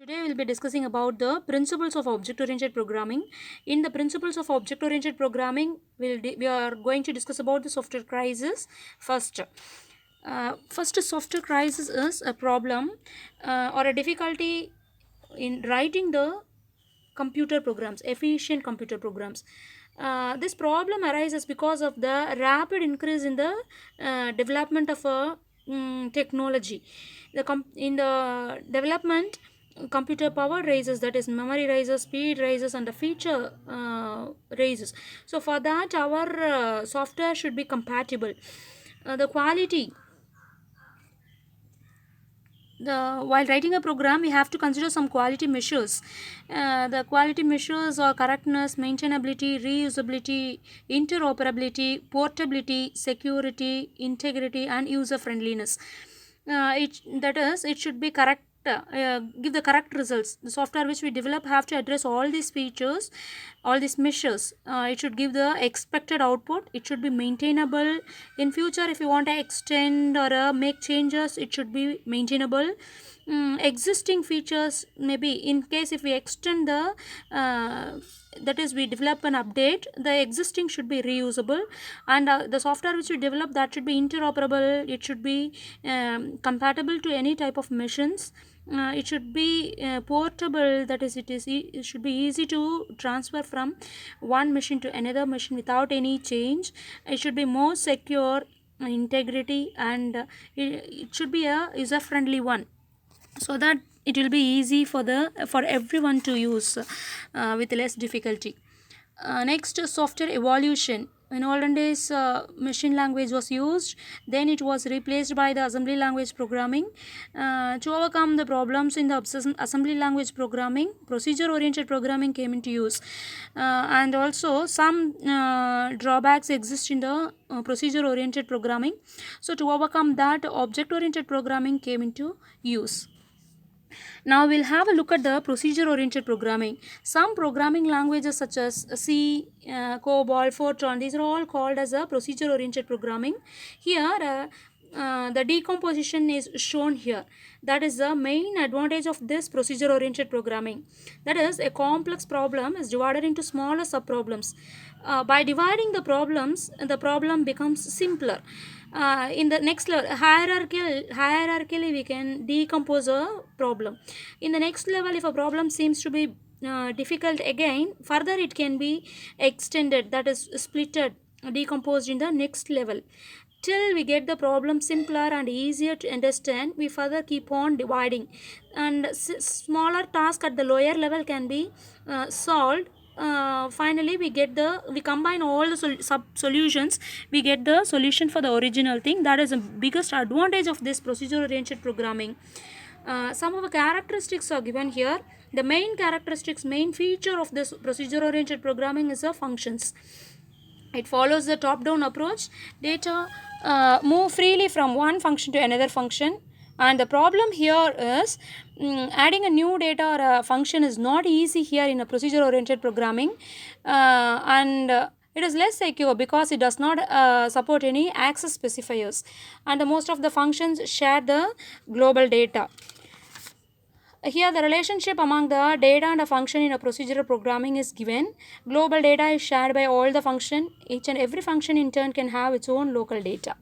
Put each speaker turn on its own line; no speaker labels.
Today we will be discussing about the principles of object-oriented programming. In the principles of object-oriented programming, we are going to discuss about the software crisis first. First, software crisis is a problem or a difficulty in writing the computer programs, efficient computer programs. This problem arises because of the rapid increase in the development of a technology. In the development, computer power raises, that is memory rises, speed rises, and the feature raises. So for that, our software should be compatible. The quality, while writing a program, we have to consider some quality measures. The quality measures are correctness, maintainability, reusability, interoperability, portability, security, integrity, and user friendliness. It should be correct, give the correct results. The software which we develop have to address all these features, all these measures. It should give the expected output. It should be maintainable. In future, if you want to extend or make changes, it should be maintainable. Existing features, maybe in case if we extend the that is, we develop an update, the existing should be reusable, and the software which we develop, that should be interoperable. It should be compatible to any type of machines. It should be portable, that is, it should be easy to transfer from one machine to another machine without any change. It should be more secure, integrity, and it should be a user friendly one, so that it will be easy for everyone to use with less difficulty. Next, software evolution. In olden days, machine language was used, then it was replaced by the assembly language programming. To overcome the problems in the assembly language programming, procedure oriented programming came into use, and also some drawbacks exist in the procedure oriented programming. So to overcome that, object oriented programming came into use. Now we'll have a look at the procedure-oriented programming. Some programming languages such as C, COBOL, Fortran, these are all called as a procedure-oriented programming. Here, the decomposition is shown here. That is the main advantage of this procedure-oriented programming. That is, a complex problem is divided into smaller subproblems. By dividing the problems, the problem becomes simpler. In the next level, hierarchically we can decompose a problem. In the next level, if a problem seems to be difficult again, further it can be extended, that is splitted, decomposed in the next level. Till we get the problem simpler and easier to understand, we further keep on dividing, and smaller tasks at the lower level can be solved. Finally we combine all the solutions, we get the solution for the original thing. That is the biggest advantage of this procedure oriented programming. Some of the characteristics are given here. The main feature of this procedure oriented programming is the functions. It follows the top down approach. Data move freely from one function to another function, and the problem here is adding a new data or a function is not easy here in a procedure oriented programming, and it is less secure because it does not support any access specifiers, and most of the functions share the global data. Here the relationship among the data and a function in a procedural programming is given. Global data is shared by all the function. Each and every function in turn can have its own local data.